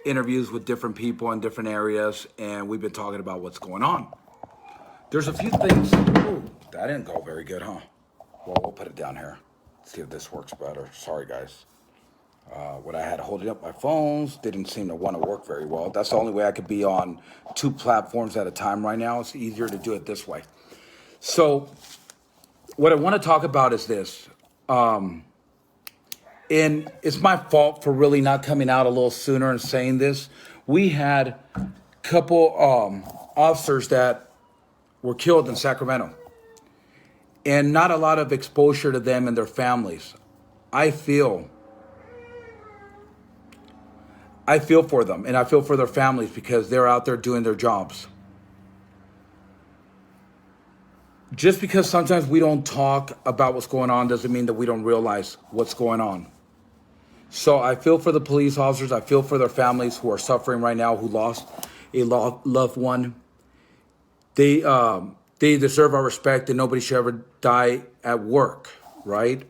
interviews with different people in different areas, and we've been talking about what's going on. There's a few things. Ooh, that didn't go very good, huh? Well, we'll put it down here. See if this works better. Sorry, guys. When I had holding up my phones, didn't seem to want to work very well. That's the only way I could be on two platforms at a time right now. It's easier to do it this way. So what I want to talk about is this. And it's my fault for really not coming out a little sooner and saying this. We had a couple officers that were killed in Sacramento, and not a lot of exposure to them and their families. I feel for them, and I feel for their families because they're out there doing their jobs. Just because sometimes we don't talk about what's going on doesn't mean that we don't realize what's going on. So I feel for the police officers. I feel for their families who are suffering right now, who lost a loved one. They deserve our respect, and nobody should ever die at work, right?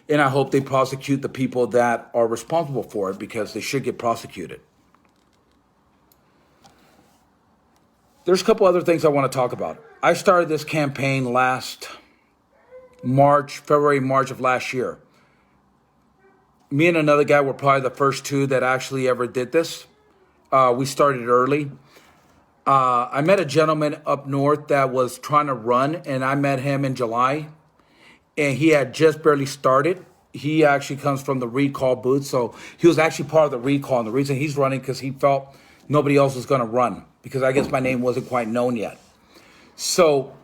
And I hope they prosecute the people that are responsible for it, because they should get prosecuted. There's a couple other things I want to talk about. I started this campaign last February, March of last year. Me and another guy were probably the first two that actually ever did this. We started early. I met a gentleman up north that was trying to run, and I met him in July, and he had just barely started. He actually comes from the recall booth, so he was actually part of the recall, and the reason he's running because he felt nobody else was going to run, because I guess my name wasn't quite known yet. So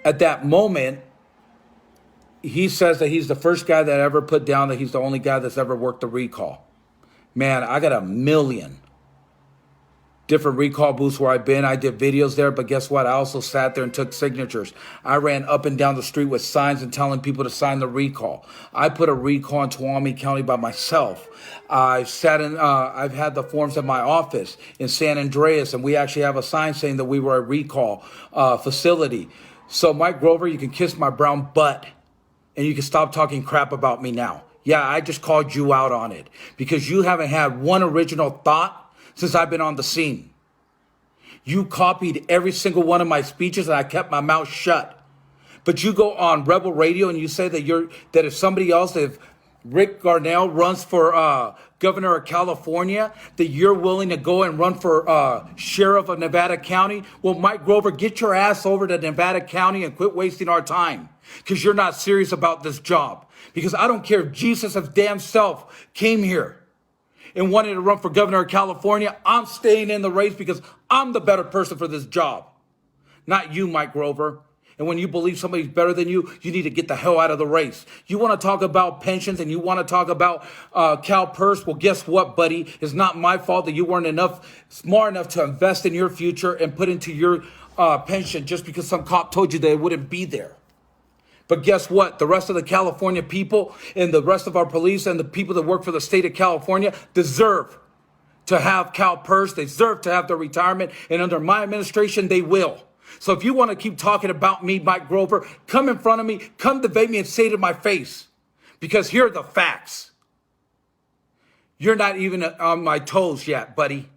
at that moment, he says that he's the first guy that ever put down that he's the only guy that's ever worked the recall. Man, I got a million different recall booths where I've been. I did videos there, but guess what? I also sat there and took signatures. I ran up and down the street with signs and telling people to sign the recall. I put a recall in Tuolumne County by myself. I've had the forms at my office in San Andreas, and we actually have a sign saying that we were a recall facility. So Mike Grover, you can kiss my brown butt, and you can stop talking crap about me now. Yeah, I just called you out on it because you haven't had one original thought since I've been on the scene. You copied every single one of my speeches, and I kept my mouth shut. But you go on Rebel Radio and you say that if somebody else, if Rick Garnell runs for governor of California, that you're willing to go and run for sheriff of Nevada County. Well, Mike Grover, get your ass over to Nevada County and quit wasting our time, because you're not serious about this job. Because I don't care if Jesus' damn self came here and wanted to run for governor of California, I'm staying in the race because I'm the better person for this job. Not you, Mike Grover. And when you believe somebody's better than you, you need to get the hell out of the race. You want to talk about pensions and you want to talk about CalPERS? Well, guess what, buddy? It's not my fault that you weren't smart enough to invest in your future and put into your pension just because some cop told you that it wouldn't be there. But guess what? The rest of the California people and the rest of our police and the people that work for the state of California deserve to have CalPERS. They deserve to have their retirement. And under my administration, they will. So if you want to keep talking about me, Mike Grover, come in front of me, come debate me and say it to my face. Because here are the facts. You're not even on my toes yet, buddy.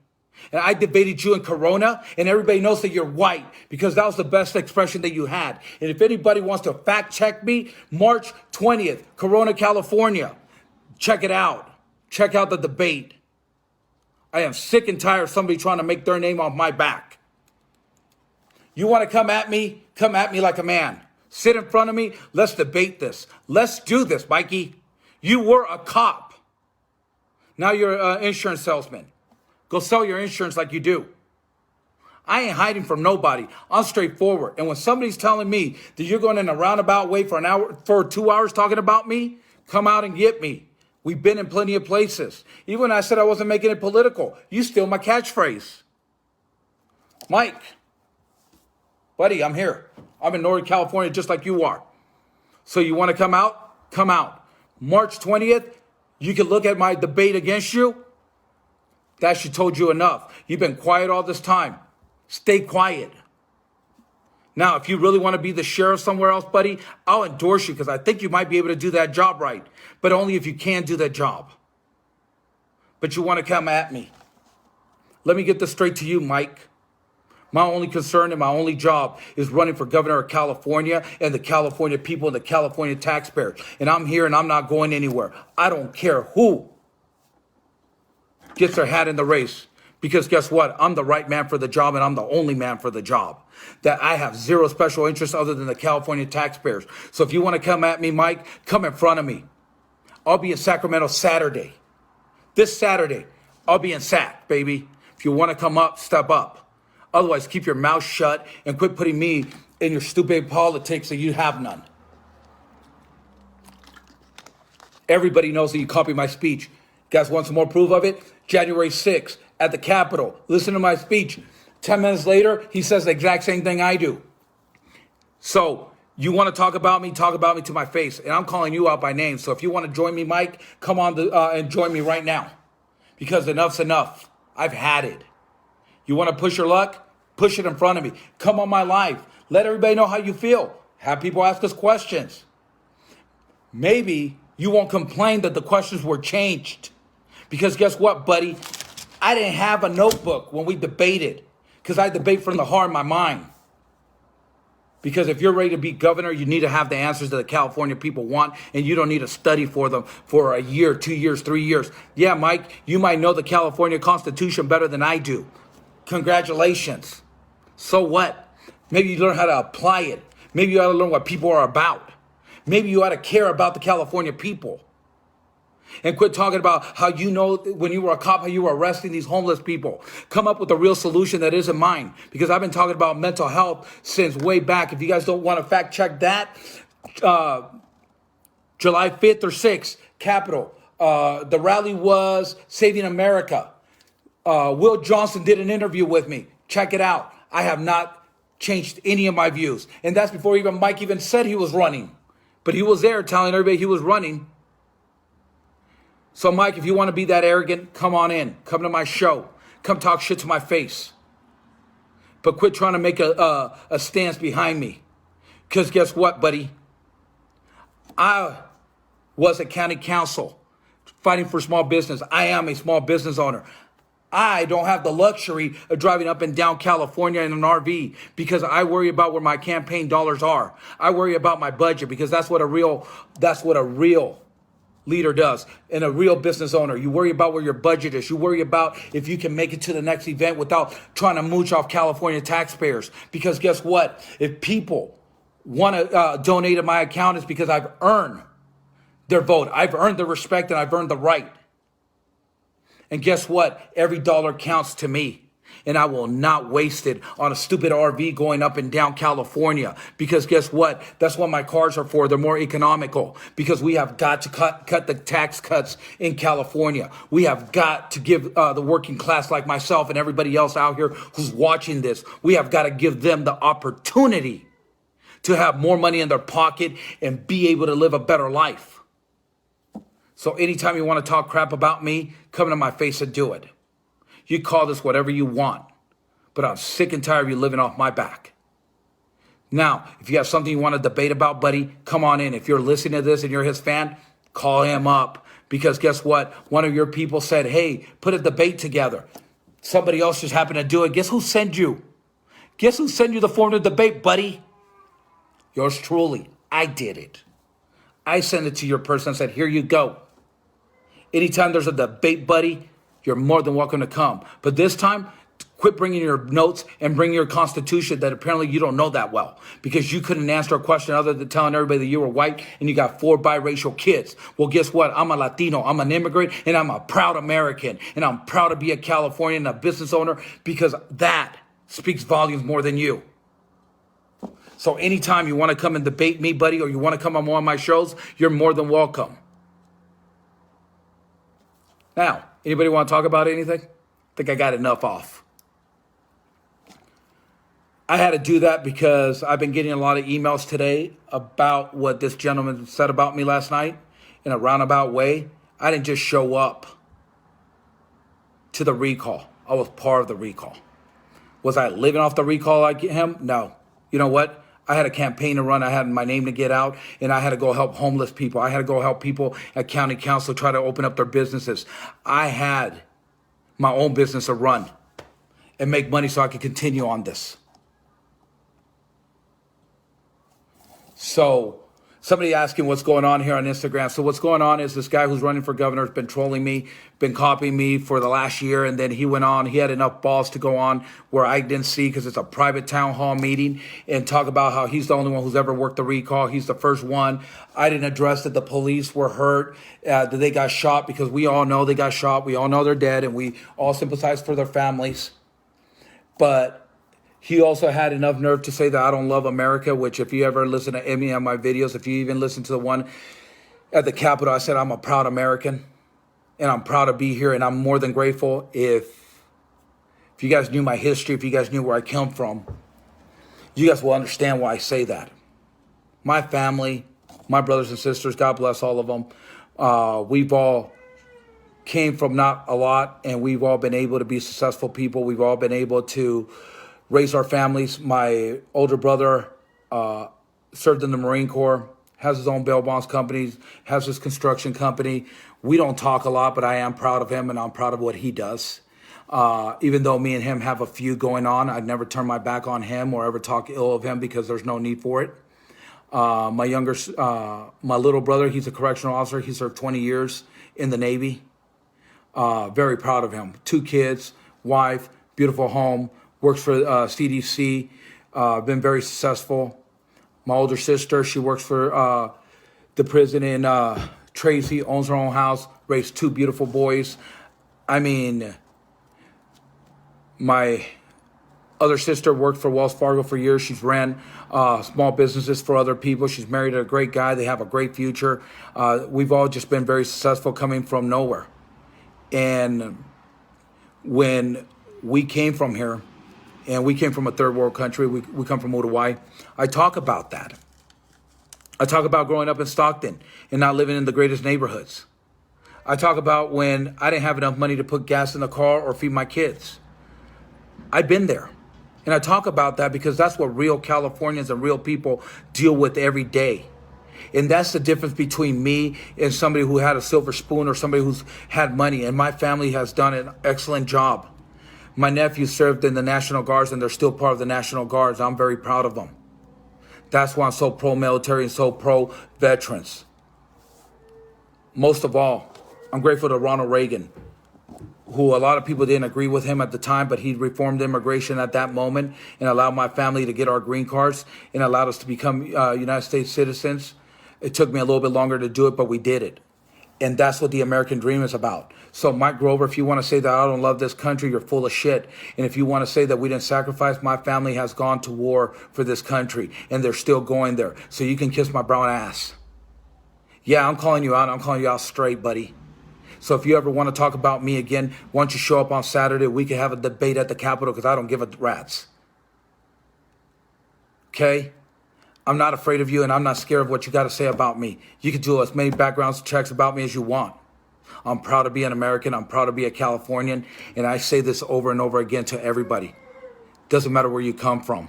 And I debated you in Corona, and everybody knows that you're white because that was the best expression that you had. And if anybody wants to fact check me, March 20th, Corona, California. Check it out. Check out the debate. I am sick and tired of somebody trying to make their name off my back. You want to come at me? Come at me like a man. Sit in front of me. Let's debate this. Let's do this, Mikey. You were a cop. Now you're an insurance salesman. Go sell your insurance like you do. I ain't hiding from nobody. I'm straightforward. And when somebody's telling me that you're going in a roundabout way for 2 hours talking about me, come out and get me. We've been in plenty of places. Even when I said I wasn't making it political, you steal my catchphrase. Mike, buddy, I'm here. I'm in Northern California just like you are. So you want to come out? Come out. March 20th, you can look at my debate against you. That should told you enough. You've been quiet all this time. Stay quiet. Now, if you really want to be the sheriff somewhere else, buddy, I'll endorse you because I think you might be able to do that job right. But only if you can do that job. but you want to come at me. Let me get this straight to you, Mike. My only concern and my only job is running for governor of California and the California people and the California taxpayers. And I'm here and I'm not going anywhere. I don't care who gets their hat in the race. Because guess what? I'm the right man for the job and I'm the only man for the job. That I have zero special interest other than the California taxpayers. So if you want to come at me, Mike, come in front of me. I'll be in Sacramento Saturday. This Saturday, I'll be in Sac, baby. If you want to come up, step up. Otherwise, keep your mouth shut and quit putting me in your stupid politics that you have none. Everybody knows that you copy my speech. You guys want some more proof of it? January 6th at the Capitol. Listen to my speech. 10 minutes later, he says the exact same thing I do. So you want to talk about me to my face. And I'm calling you out by name. So if you want to join me, Mike, come on and join me right now. Because enough's enough. I've had it. You want to push your luck? Push it in front of me. Come on my live. Let everybody know how you feel. Have people ask us questions. Maybe you won't complain that the questions were changed. Because guess what, buddy? I didn't have a notebook when we debated. Because I debate from the heart of my mind. Because if you're ready to be governor, you need to have the answers that the California people want. And you don't need to study for them for a year, 2 years, 3 years. Yeah, Mike, you might know the California Constitution better than I do. Congratulations. So what? Maybe you learn how to apply it. Maybe you ought to learn what people are about. Maybe you ought to care about the California people. And quit talking about how you know when you were a cop, how you were arresting these homeless people. Come up with a real solution that isn't mine. Because I've been talking about mental health since way back. If you guys don't want to fact check that, July 5th or 6th, Capitol. The rally was Saving America. Will Johnson did an interview with me. Check it out. I have not changed any of my views. And that's before even Mike even said he was running. But he was there telling everybody he was running. So, Mike, if you want to be that arrogant, come on in. Come to my show. Come talk shit to my face. But quit trying to make a stance behind me. Because guess what, buddy? I was a county council fighting for small business. I am a small business owner. I don't have the luxury of driving up and down California in an RV because I worry about where my campaign dollars are. I worry about my budget because that's what a real leader does. And a real business owner, you worry about where your budget is. You worry about if you can make it to the next event without trying to mooch off California taxpayers. Because guess what? If people want to donate to my account, it's because I've earned their vote. I've earned the respect and I've earned the right. And guess what? Every dollar counts to me. And I will not waste it on a stupid RV going up and down California. Because guess what? That's what my cars are for. They're more economical. Because we have got to cut the tax cuts in California. We have got to give the working class like myself and everybody else out here who's watching this, we have got to give them the opportunity to have more money in their pocket and be able to live a better life. So anytime you want to talk crap about me, come to my face and do it. You call this whatever you want, but I'm sick and tired of you living off my back. Now, if you have something you want to debate about, buddy, come on in. If you're listening to this and you're his fan, call him up. Because guess what? One of your people said, hey, put a debate together. Somebody else just happened to do it. Guess who sent you? Guess who sent you the form to debate, buddy? Yours truly. I did it. I sent it to your person and said, here you go. Anytime there's a debate, buddy, you're more than welcome to come. But this time, quit bringing your notes and bring your constitution that apparently you don't know that well. Because you couldn't answer a question other than telling everybody that you were white and you got 4 biracial kids. Well, guess what? I'm a Latino, I'm an immigrant, and I'm a proud American. And I'm proud to be a Californian, a business owner, because that speaks volumes more than you. So anytime you want to come and debate me, buddy, or you want to come on one of my shows, you're more than welcome. Now, anybody want to talk about anything? I think I got enough off. I had to do that because I've been getting a lot of emails today about what this gentleman said about me last night in a roundabout way. I didn't just show up to the recall. I was part of the recall. Was I living off the recall like him? No. You know what? I had a campaign to run. I had my name to get out, and I had to go help homeless people. I had to go help people at county council try to open up their businesses. I had my own business to run and make money so I could continue on this. So somebody asking what's going on here on Instagram. So what's going on is this guy who's running for governor has been trolling me, been copying me for the last year. And then he went on, he had enough balls to go on where I didn't see, because it's a private town hall meeting, and talk about how he's the only one who's ever worked the recall. He's the first one. I didn't address that the police were hurt, that they got shot, because we all know they got shot. We all know they're dead, and we all sympathize for their families. But he also had enough nerve to say that I don't love America, which if you ever listen to any of my videos, if you even listen to the one at the Capitol, I said I'm a proud American and I'm proud to be here, and I'm more than grateful. If you guys knew my history, if you guys knew where I come from, you guys will understand why I say that. My family, my brothers and sisters, God bless all of them. We've all came from not a lot, and we've all been able to be successful people. We've all been able to raise our families. My older brother served in the Marine Corps, has his own bail bonds company, has his construction company. We don't talk a lot, but I am proud of him, and I'm proud of what he does. Even though me and him have a feud going on, I'd never turn my back on him or ever talk ill of him, because there's no need for it. My little brother, he's a correctional officer. He served 20 years in the Navy. Very proud of him. 2 kids, wife, beautiful home. Works for CDC, been very successful. My older sister, she works for the prison in Tracy, owns her own house, raised 2 beautiful boys. I mean, my other sister worked for Wells Fargo for years. She's ran small businesses for other people. She's married to a great guy. They have a great future. We've all just been very successful coming from nowhere. And when we came from here, and we came from a third world country. We come from Uruguay. I talk about that. I talk about growing up in Stockton and not living in the greatest neighborhoods. I talk about when I didn't have enough money to put gas in the car or feed my kids. I've been there. And I talk about that because that's what real Californians and real people deal with every day. And that's the difference between me and somebody who had a silver spoon, or somebody who's had money. And my family has done an excellent job. My nephew served in the National Guards, and they're still part of the National Guards. I'm very proud of them. That's why I'm so pro-military and so pro-veterans. Most of all, I'm grateful to Ronald Reagan, who a lot of people didn't agree with him at the time, but he reformed immigration at that moment and allowed my family to get our green cards and allowed us to become United States citizens. It took me a little bit longer to do it, but we did it. And that's what the American dream is about. So Mike Grover, if you want to say that I don't love this country, you're full of shit. And if you want to say that we didn't sacrifice, my family has gone to war for this country, and they're still going there. So you can kiss my brown ass. Yeah, I'm calling you out. I'm calling you out straight, buddy. So if you ever want to talk about me again, why don't you show up on Saturday? We can have a debate at the Capitol, because I don't give a rat's. Okay? I'm not afraid of you, and I'm not scared of what you got to say about me. You can do as many background checks about me as you want. I'm proud to be an American. I'm proud to be a Californian. And I say this over and over again to everybody. Doesn't matter where you come from.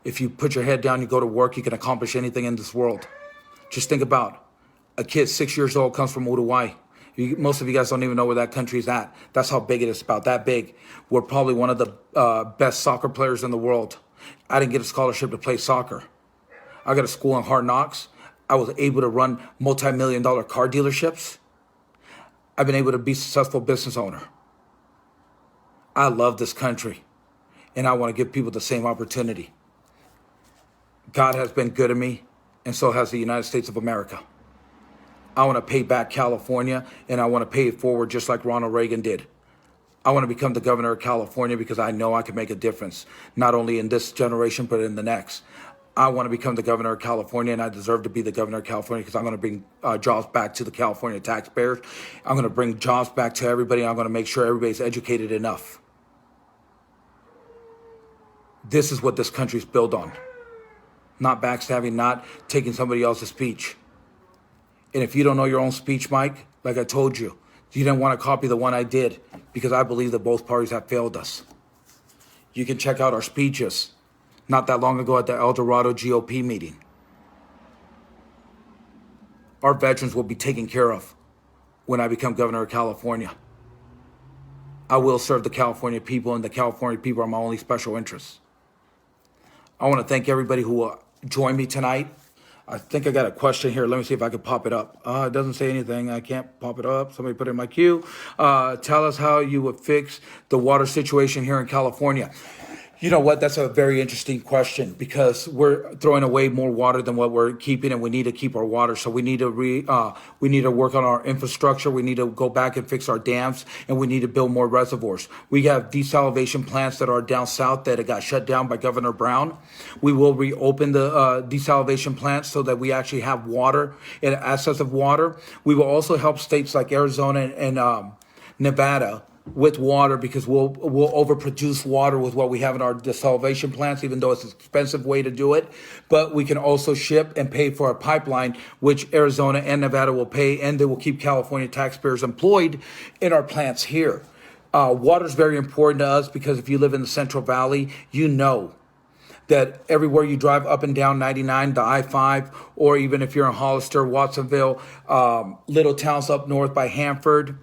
If you put your head down, you go to work, you can accomplish anything in this world. Just think about a kid 6 years old comes from Uruguay. Most of you guys don't even know where that country is at. That's how big it is, about that big. We're probably one of the best soccer players in the world. I didn't get a scholarship to play soccer. I got a school in Hard Knocks. I was able to run multi-million-dollar car dealerships. I've been able to be a successful business owner. I love this country, and I want to give people the same opportunity. God has been good to me, and so has the United States of America. I want to pay back California, and I want to pay it forward just like Ronald Reagan did. I want to become the governor of California because I know I can make a difference, not only in this generation, but in the next. I want to become the governor of California, and I deserve to be the governor of California because I'm going to bring jobs back to the California taxpayers. I'm going to bring jobs back to everybody. And I'm going to make sure everybody's educated enough. This is what this country's built on. Not backstabbing, not taking somebody else's speech. And if you don't know your own speech, Mike, like I told you, you didn't want to copy the one I did because I believe that both parties have failed us. You can check out our speeches not that long ago at the El Dorado GOP meeting. Our veterans will be taken care of when I become governor of California. I will serve the California people, and the California people are my only special interests. I want to thank everybody who joined me tonight. I think I got a question here. Let me see if I can pop it up. It doesn't say anything. I can't pop it up. Somebody put it in my queue. Tell us how you would fix the water situation here in California. You know what? That's a very interesting question, because we're throwing away more water than what we're keeping, and we need to keep our water. So we need to work on our infrastructure. We need to go back and fix our dams, and we need to build more reservoirs. We have desalination plants that are down south that got shut down by Governor Brown. We will reopen the desalination plants so that we actually have water and access of water. We will also help states like Arizona and Nevada with water, because we'll overproduce water with what we have in our desalination plants, even though it's an expensive way to do it. But we can also ship and pay for a pipeline, which Arizona and Nevada will pay, and they will keep California taxpayers employed in our plants here. Water is very important to us, because if you live in the Central Valley, you know that everywhere you drive up and down 99, the I-5, or even if you're in Hollister, Watsonville, little towns up north by Hanford,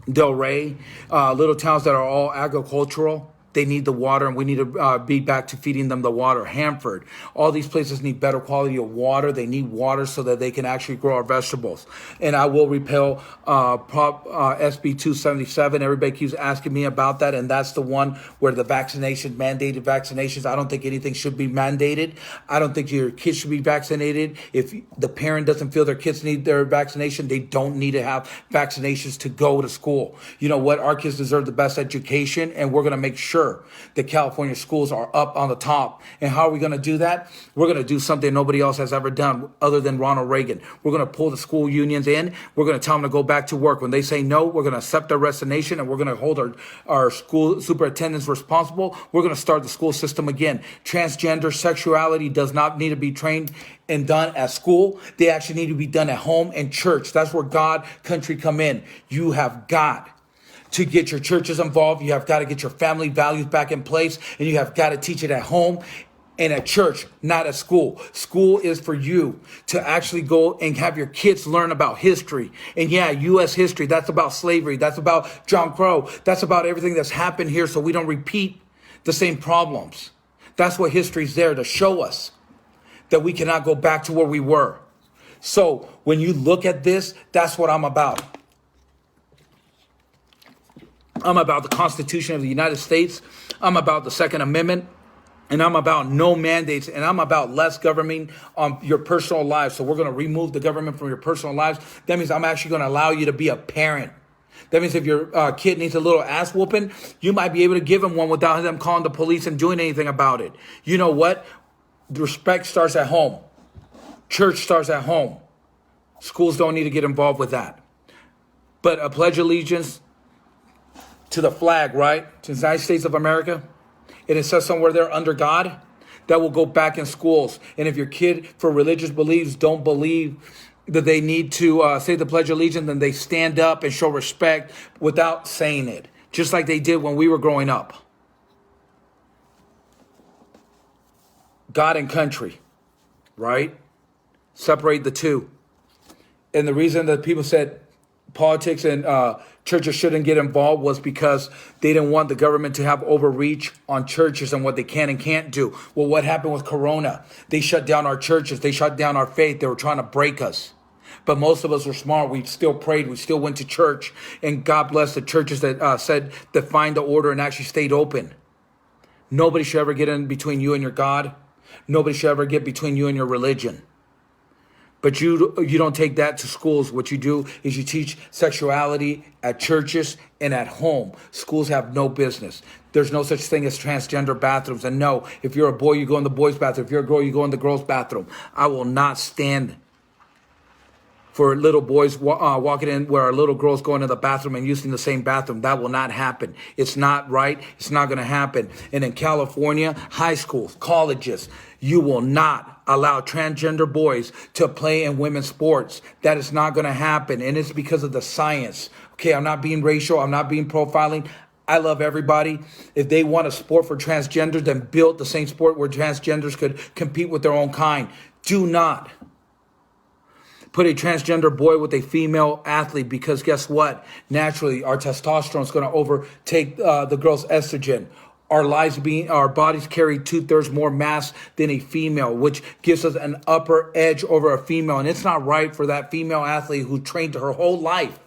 Delray, little towns that are all agricultural, they need the water, and we need to be back to feeding them the water. Hanford, all these places need better quality of water. They need water so that they can actually grow our vegetables. And I will repeal Prop SB 277. Everybody keeps asking me about that, and that's the one where the mandated vaccinations. I don't think anything should be mandated. I don't think your kids should be vaccinated. If the parent doesn't feel their kids need their vaccination, they don't need to have vaccinations to go to school. You know what? Our kids deserve the best education, and we're going to make sure that California schools are up on the top. And how are we going to do that? We're going to do something nobody else has ever done other than Ronald Reagan. We're going to pull the school unions in. We're going to tell them to go back to work. When they say no, we're going to accept their resignation, and we're going to hold our school superintendents responsible. We're going to start the school system again. Transgender sexuality does not need to be trained and done at school. They actually need to be done at home and church. That's where God, country come in. You have got to get your churches involved. You have got to get your family values back in place, and you have got to teach it at home and at church, not at school. School is for you to actually go and have your kids learn about history. And yeah, U.S. history, that's about slavery. That's about John Crow. That's about everything that's happened here, so we don't repeat the same problems. That's what history's there to show us, that we cannot go back to where we were. So when you look at this, that's what I'm about. I'm about the Constitution of the United States. I'm about the Second Amendment. And I'm about no mandates. And I'm about less government on your personal lives. So we're going to remove the government from your personal lives. That means I'm actually going to allow you to be a parent. That means if your kid needs a little ass whooping, you might be able to give him one without them calling the police and doing anything about it. You know what? Respect starts at home. Church starts at home. Schools don't need to get involved with that. But a pledge allegiance to the flag, right? To the United States of America. And it says somewhere there, under God, that will go back in schools. And if your kid, for religious beliefs, don't believe that they need to say the Pledge of Allegiance, then they stand up and show respect without saying it. Just like they did when we were growing up. God and country, right? Separate the two. And the reason that people said politics and churches shouldn't get involved was because they didn't want the government to have overreach on churches and what they can and can't do. Well, what happened with Corona? They shut down our churches. They shut down our faith. They were trying to break us. But most of us were smart. We still prayed. We still went to church. And God bless the churches that said, defined the order and actually stayed open. Nobody should ever get in between you and your God. Nobody should ever get between you and your religion. But you don't take that to schools. What you do is you teach sexuality at churches and at home. Schools have no business. There's no such thing as transgender bathrooms. And no, if you're a boy, you go in the boys' bathroom. If you're a girl, you go in the girls' bathroom. I will not stand for little boys walking in where our little girls go into the bathroom and using the same bathroom. That will not happen. It's not right. It's not going to happen. And in California, high schools, colleges, you will not allow transgender boys to play in women's sports. That is not going to happen. And it's because of the science. Okay, I'm not being racial. I'm not being profiling. I love everybody. If they want a sport for transgenders, then build the same sport where transgenders could compete with their own kind. Do not put a transgender boy with a female athlete, because guess what? Naturally, our testosterone is going to overtake the girl's estrogen. Our bodies carry 2/3 more mass than a female, which gives us an upper edge over a female. And it's not right for that female athlete who trained her whole life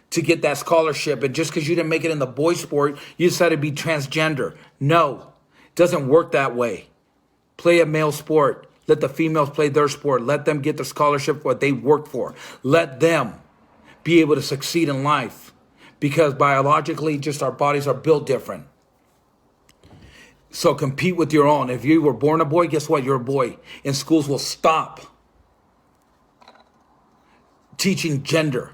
to get that scholarship. And just because you didn't make it in the boy sport, you decided to be transgender. No, it doesn't work that way. Play a male sport. Let the females play their sport. Let them get the scholarship what they work for. Let them be able to succeed in life, because biologically, just our bodies are built different. So compete with your own. If you were born a boy, guess what? You're a boy. And schools will stop teaching gender.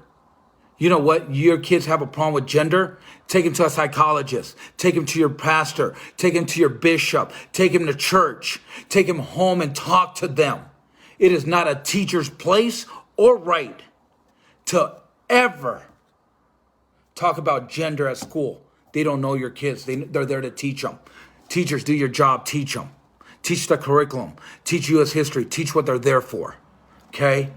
You know what? Your kids have a problem with gender? Take them to a psychologist. Take them to your pastor. Take them to your bishop. Take them to church. Take them home and talk to them. It is not a teacher's place or right to ever talk about gender at school. They don't know your kids. They're there to teach them. Teachers, do your job. Teach them. Teach the curriculum. Teach U.S. history. Teach what they're there for. Okay?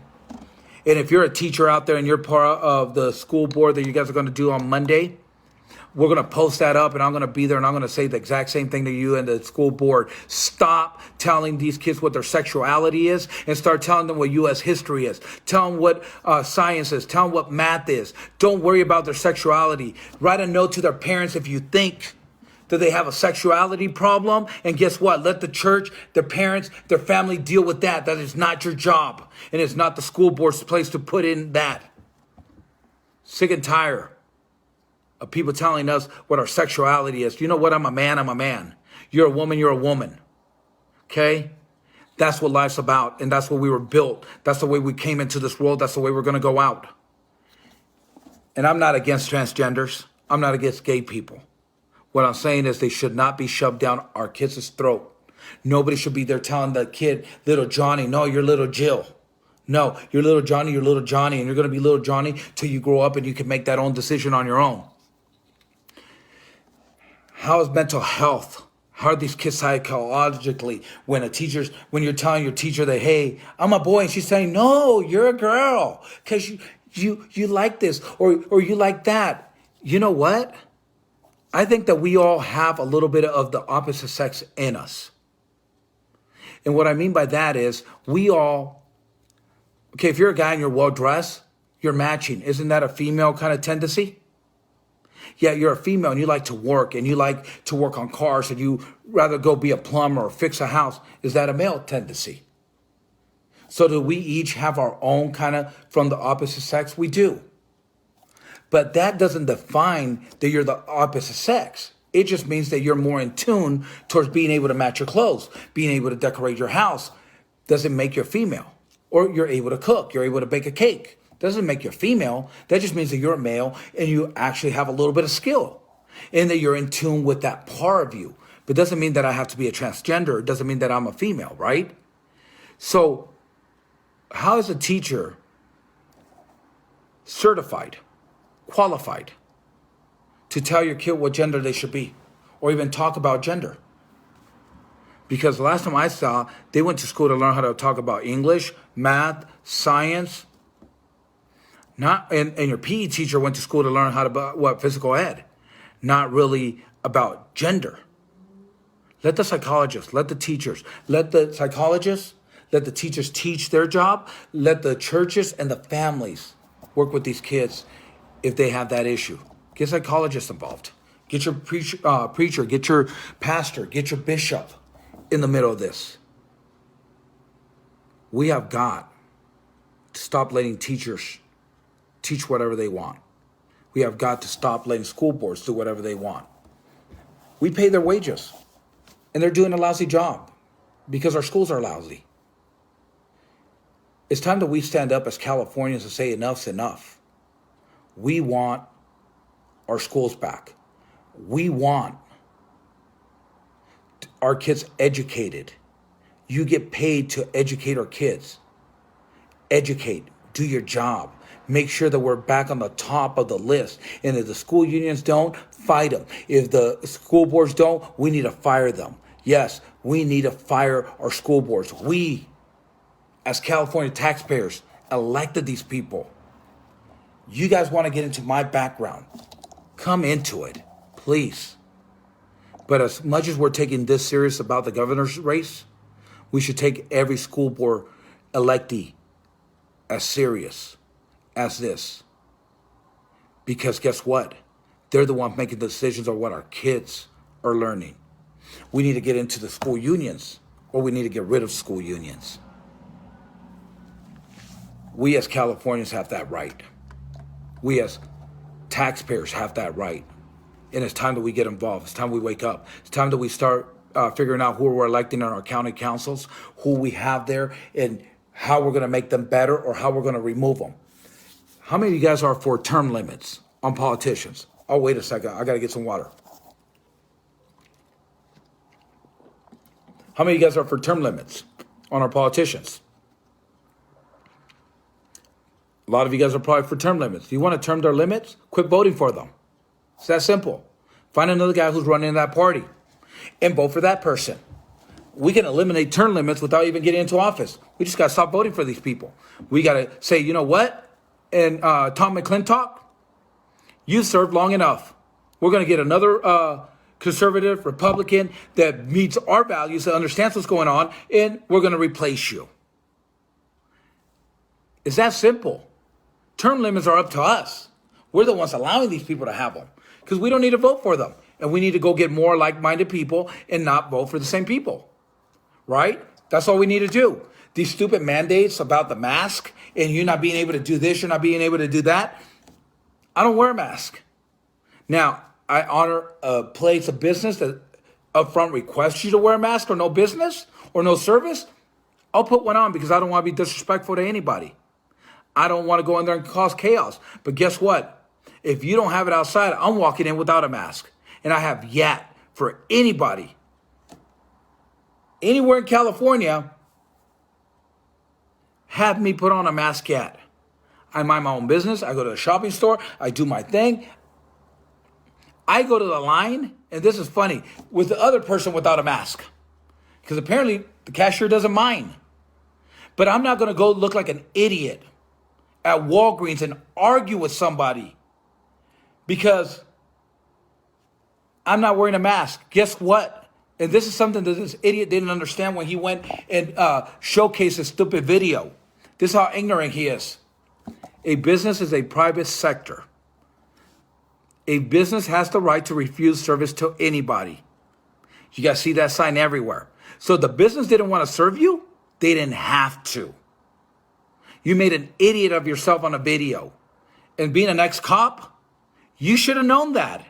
And if you're a teacher out there and you're part of the school board that you guys are going to do on Monday, we're going to post that up, and I'm going to be there, and I'm going to say the exact same thing to you and the school board. Stop telling these kids what their sexuality is and start telling them what U.S. history is. Tell them what science is. Tell them what math is. Don't worry about their sexuality. Write a note to their parents if you think that they have a sexuality problem. And guess what? Let the church, their parents, their family deal with that. That is not your job. And it's not the school board's place to put in that. Sick and tired of people telling us what our sexuality is. You know what? I'm a man. I'm a man. You're a woman. You're a woman. Okay? That's what life's about. And that's what we were built. That's the way we came into this world. That's the way we're going to go out. And I'm not against transgenders. I'm not against gay people. What I'm saying is they should not be shoved down our kids' throat. Nobody should be there telling the kid, little Johnny, no, you're little Jill. No, you're little Johnny, you're little Johnny, and you're going to be little Johnny till you grow up and you can make that own decision on your own. How is mental health? How are these kids psychologically when you're telling your teacher that, hey, I'm a boy, and she's saying, no, you're a girl because you like this or you like that. You know what? I think that we all have a little bit of the opposite sex in us. And what I mean by that is if you're a guy and you're well-dressed, you're matching. Isn't that a female kind of tendency? Yeah, you're a female and you like to work on cars and you rather go be a plumber or fix a house. Is that a male tendency? So do we each have our own kind of from the opposite sex? We do. But that doesn't define that you're the opposite sex. It just means that you're more in tune towards being able to match your clothes, being able to decorate your house. Doesn't make you female. Or you're able to cook. You're able to bake a cake. Doesn't make you female. That just means that you're a male and you actually have a little bit of skill. And that you're in tune with that part of you. But it doesn't mean that I have to be a transgender. It doesn't mean that I'm a female, right? So how is a teacher certified, qualified to tell your kid what gender they should be or even talk about gender? Because the last time I saw, they went to school to learn how to talk about English, math, science. And your PE teacher went to school to learn how to physical ed. Not really about gender. Let the psychologists, let the teachers, let the psychologists, let the teachers teach their job. Let the churches and the families work with these kids if they have that issue. Get psychologists involved. Get your preacher, get your pastor, get your bishop in the middle of this. We have got to stop letting teachers teach whatever they want. We have got to stop letting school boards do whatever they want. We pay their wages, and they're doing a lousy job because our schools are lousy. It's time that we stand up as Californians and say enough's enough. We want our schools back. We want our kids educated. You get paid to educate our kids. Educate. Do your job. Make sure that we're back on the top of the list. And if the school unions don't, fight them. If the school boards don't, we need to fire them. Yes, we need to fire our school boards. We, as California taxpayers, elected these people. You guys want to get into my background? Come into it, please. But as much as we're taking this serious about the governor's race, we should take every school board electee as serious as this. Because guess what? They're the ones making the decisions on what our kids are learning. We need to get into the school unions, or we need to get rid of school unions. We as Californians have that right. We as taxpayers have that right. And it's time that we get involved. It's time we wake up. It's time that we start figuring out who we're electing on our county councils, who we have there, and how we're going to make them better or how we're going to remove them. How many of you guys are for term limits on politicians? Oh, wait a second. I got to get some water. How many of you guys are for term limits on our politicians? A lot of you guys are probably for term limits. Do you want to term their limits? Quit voting for them. It's that simple. Find another guy who's running that party and vote for that person. We can eliminate term limits without even getting into office. We just got to stop voting for these people. We got to say, you know what? And Tom McClintock, you served long enough. We're going to get another conservative Republican that meets our values, that understands what's going on, and we're going to replace you. It's that simple. Term limits are up to us. We're the ones allowing these people to have them because we don't need to vote for them. And we need to go get more like-minded people and not vote for the same people, right? That's all we need to do. These stupid mandates about the mask and you not being able to do this, you're not being able to do that. I don't wear a mask. Now, I honor a place of business that upfront requests you to wear a mask or no business or no service. I'll put one on because I don't want to be disrespectful to anybody. I don't want to go in there and cause chaos. But guess what? If you don't have it outside, I'm walking in without a mask. And I have yet for anybody, anywhere in California, have me put on a mask yet. I mind my own business. I go to the shopping store. I do my thing. I go to the line, and this is funny, with the other person without a mask. Because apparently the cashier doesn't mind. But I'm not going to go look like an idiot at Walgreens and argue with somebody because I'm not wearing a mask. Guess what? And this is something that this idiot didn't understand when he went and showcased a stupid video. This is how ignorant he is. A business is a private sector. A business has the right to refuse service to anybody. You guys see that sign everywhere. So the business didn't want to serve you. They didn't have to. You made an idiot of yourself on a video. And being an ex-cop, you should have known that.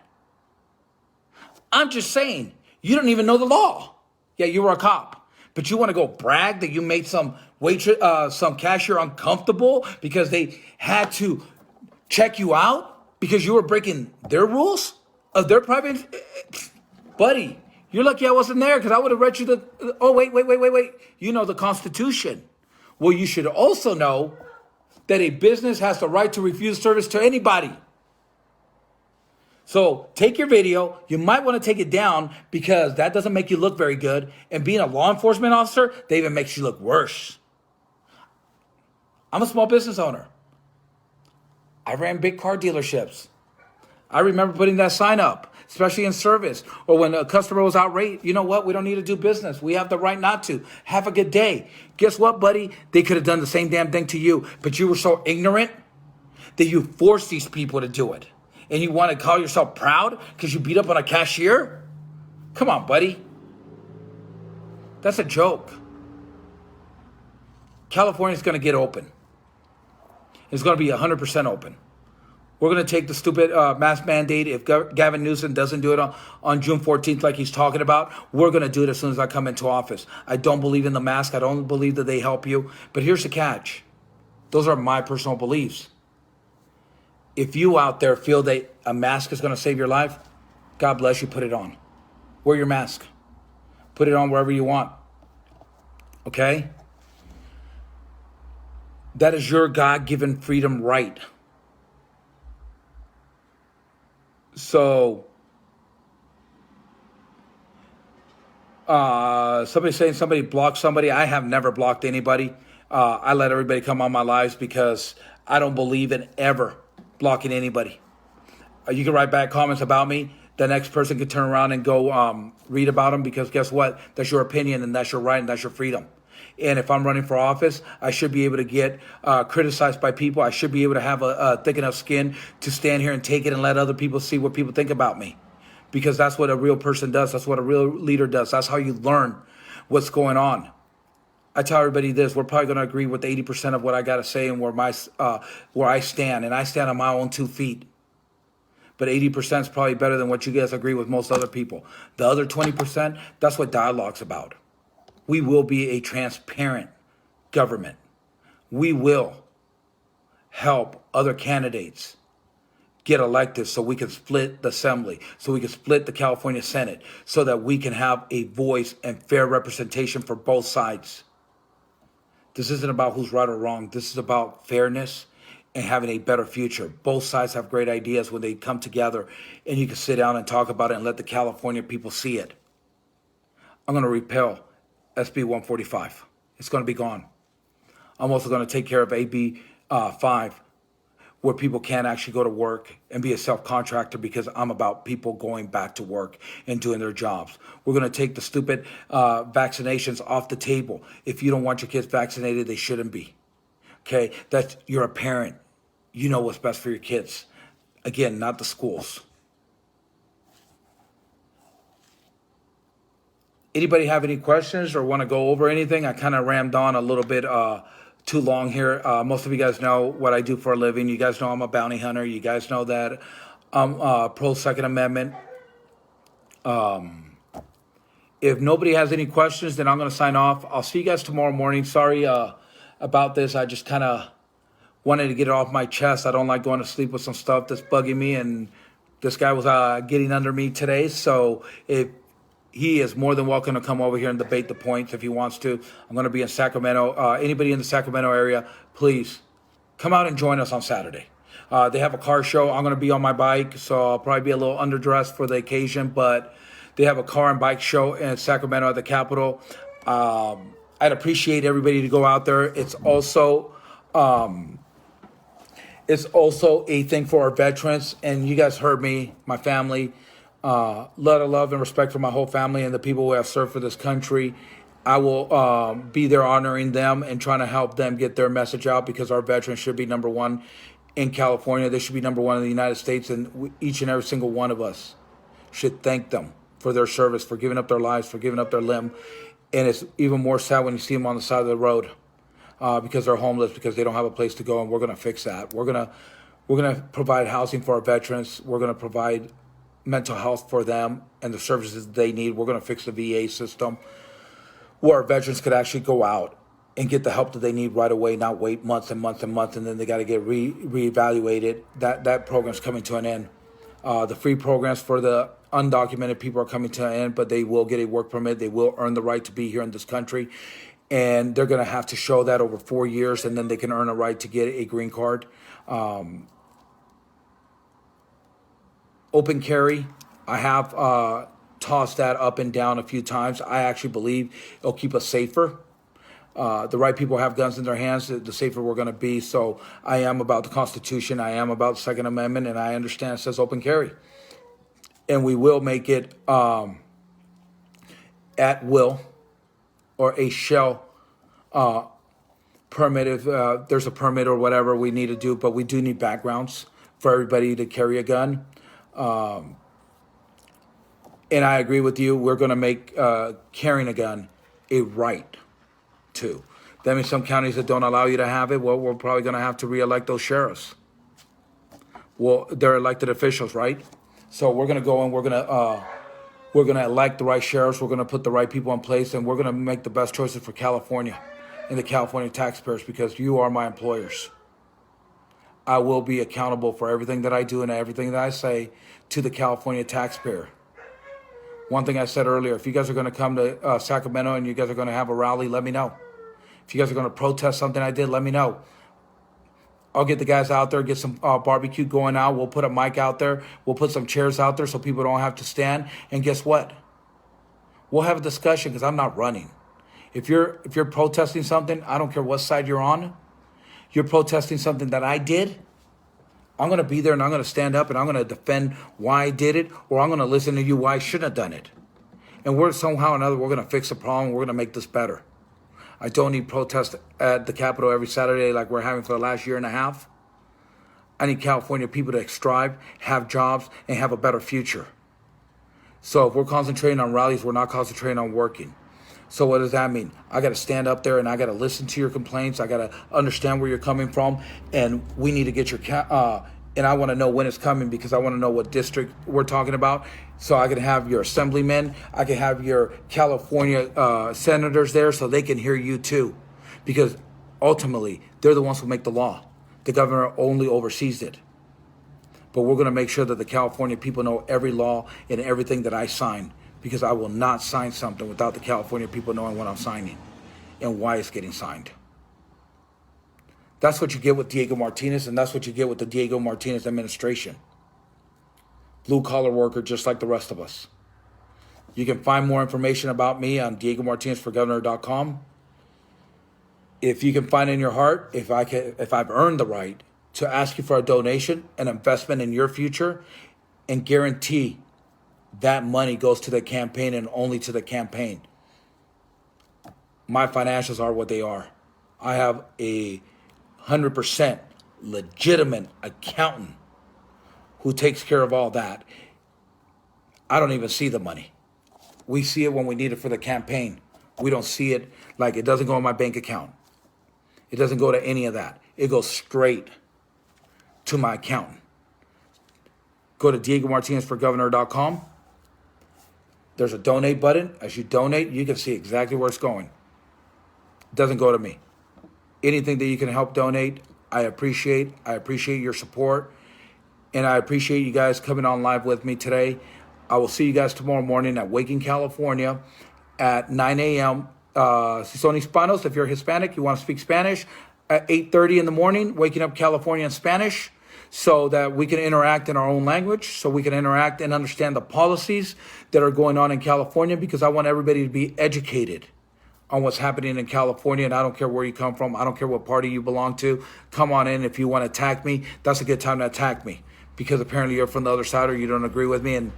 I'm just saying, you don't even know the law. Yeah, you were a cop. But you want to go brag that you made some waitress, some cashier uncomfortable because they had to check you out because you were breaking their rules of their private... Buddy, you're lucky I wasn't there because I would have read you the... Oh, wait. You know the Constitution. Well, you should also know that a business has the right to refuse service to anybody. So take your video. You might want to take it down because that doesn't make you look very good. And being a law enforcement officer, that even makes you look worse. I'm a small business owner. I ran big car dealerships. I remember putting that sign up, especially in service or when a customer was outraged. You know what? We don't need to do business. We have the right not to. Have a good day. Guess what, buddy? They could have done the same damn thing to you, but you were so ignorant that you forced these people to do it. And you want to call yourself proud because you beat up on a cashier? Come on, buddy. That's a joke. California's going to get open. It's going to be 100% open. We're going to take the stupid mask mandate. If Gavin Newsom doesn't do it on June 14th like he's talking about, we're going to do it as soon as I come into office. I don't believe in the mask. I don't believe that they help you. But here's the catch. Those are my personal beliefs. If you out there feel that a mask is going to save your life, God bless you, put it on. Wear your mask. Put it on wherever you want. Okay? That is your God-given freedom right. So, somebody saying somebody blocked somebody. I have never blocked anybody. I let everybody come on my lives because I don't believe in ever blocking anybody. You can write bad comments about me. The next person can turn around and go read about them, because guess what? That's your opinion and that's your right and that's your freedom. And if I'm running for office, I should be able to get criticized by people. I should be able to have a thick enough skin to stand here and take it and let other people see what people think about me. Because that's what a real person does. That's what a real leader does. That's how you learn what's going on. I tell everybody this: we're probably going to agree with 80% of what I got to say and where I stand, and I stand on my own 2 feet. But 80% is probably better than what you guys agree with most other people. The other 20%, that's what dialogue's about. We will be a transparent government. We will help other candidates get elected so we can split the assembly, so we can split the California Senate, so that we can have a voice and fair representation for both sides. This isn't about who's right or wrong. This is about fairness and having a better future. Both sides have great ideas when they come together, and you can sit down and talk about it and let the California people see it. I'm going to repeal SB 145. It's going to be gone. I'm also going to take care of AB 5, where people can't actually go to work and be a self-contractor, because I'm about people going back to work and doing their jobs. We're going to take the stupid vaccinations off the table. If you don't want your kids vaccinated, they shouldn't be. Okay, you're a parent. You know what's best for your kids. Again, not the schools. Anybody have any questions or want to go over anything? I kind of rammed on a little bit too long here. Most of you guys know what I do for a living. You guys know I'm a bounty hunter. You guys know that I'm pro Second Amendment. If nobody has any questions, then I'm going to sign off. I'll see you guys tomorrow morning. Sorry about this. I just kind of wanted to get it off my chest. I don't like going to sleep with some stuff that's bugging me, and this guy was getting under me today. So if he is more than welcome to come over here and debate the points if he wants to. I'm going to be in Sacramento. Anybody in the Sacramento area, please come out and join us on Saturday. They have a car show. I'm going to be on my bike, so I'll probably be a little underdressed for the occasion, but they have a car and bike show in Sacramento at the Capitol. I'd appreciate everybody to go out there. It's also a thing for our veterans, and you guys heard me, my family. Lot of love and respect for my whole family and the people who have served for this country. I will be there honoring them and trying to help them get their message out, because our veterans should be number one in California. They should be number one in the United States, and each and every single one of us should thank them for their service, for giving up their lives, for giving up their limb. And it's even more sad when you see them on the side of the road because they're homeless, because they don't have a place to go, and we're going to fix that. We're going to provide housing for our veterans. We're going to provide mental health for them and the services they need. We're going to fix the VA system where our veterans could actually go out and get the help that they need right away, not wait months and months and months, and then they got to get reevaluated. That program's coming to an end. The free programs for the undocumented people are coming to an end, but they will get a work permit. They will earn the right to be here in this country, and they're going to have to show that over 4 years, and then they can earn a right to get a green card. Open carry, I have tossed that up and down a few times. I actually believe it'll keep us safer. The right people have guns in their hands, the safer we're going to be. So I am about the Constitution. I am about the Second Amendment, and I understand it says open carry. And we will make it at will, or a shell permit if there's a permit or whatever we need to do. But we do need backgrounds for everybody to carry a gun. And I agree with you. We're going to make carrying a gun a right to. That means some counties that don't allow you to have it, well, we're probably going to have to re-elect those sheriffs. Well, they're elected officials, right? So we're going to go and we're going to elect the right sheriffs. We're going to put the right people in place, and we're going to make the best choices for California and the California taxpayers, because you are my employers. I will be accountable for everything that I do and everything that I say to the California taxpayer. One thing I said earlier, if you guys are going to come to Sacramento and you guys are going to have a rally, let me know. If you guys are going to protest something I did, let me know. I'll get the guys out there, get some barbecue going out. We'll put a mic out there. We'll put some chairs out there so people don't have to stand. And guess what? We'll have a discussion because I'm not running. If you're protesting something, I don't care what side you're on. You're protesting something that I did. I'm going to be there and I'm going to stand up and I'm going to defend why I did it, or I'm going to listen to you why I shouldn't have done it. And we're somehow or another, we're going to fix the problem. We're going to make this better. I don't need protests at the Capitol every Saturday like we're having for the last year and a half. I need California people to strive, have jobs, and have a better future. So if we're concentrating on rallies, we're not concentrating on working. So what does that mean? I got to stand up there and I got to listen to your complaints. I got to understand where you're coming from, and we need to get your and I want to know when it's coming because I want to know what district we're talking about. So I can have your assemblymen, I can have your California senators there so they can hear you too, because ultimately they're the ones who make the law. The governor only oversees it. But we're going to make sure that the California people know every law and everything that I sign, because I will not sign something without the California people knowing what I'm signing and why it's getting signed. That's what you get with Diego Martinez, and that's what you get with the Diego Martinez administration. Blue-collar worker just like the rest of us. You can find more information about me on DiegoMartinezForGovernor.com. If you can find in your heart, if I've earned the right to ask you for a donation, an investment in your future, and guarantee that money goes to the campaign and only to the campaign. My financials are what they are. I have a 100% legitimate accountant who takes care of all that. I don't even see the money. We see it when we need it for the campaign. We don't see it, like, it doesn't go in my bank account. It doesn't go to any of that. It goes straight to my accountant. Go to DiegoMartinezForGovernor.com. There's a donate button. As you donate, you can see exactly where it's going. It doesn't go to me. Anything that you can help donate, I appreciate. I appreciate your support. And I appreciate you guys coming on live with me today. I will see you guys tomorrow morning at Waking, California at 9 a.m. Si son hispanos, if you're Hispanic, you want to speak Spanish, at 8:30 in the morning, Waking Up California in Spanish, so that we can interact in our own language, so we can interact and understand the policies that are going on in California, because I want everybody to be educated on what's happening in California. And I don't care where you come from. I don't care what party you belong to. Come on in. If you want to attack me, that's a good time to attack me, because apparently you're from the other side or you don't agree with me. And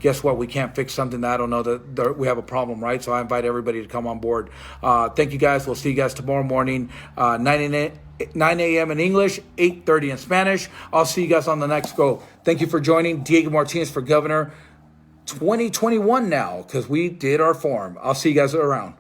guess what? We can't fix something that I don't know that we have a problem, right? So I invite everybody to come on board. Thank you guys. We'll see you guys tomorrow morning, 9 a.m. in English, 8:30 in Spanish. I'll see you guys on the next go. Thank you for joining Diego Martinez for Governor 2021 now, because we did our form. I'll see you guys around.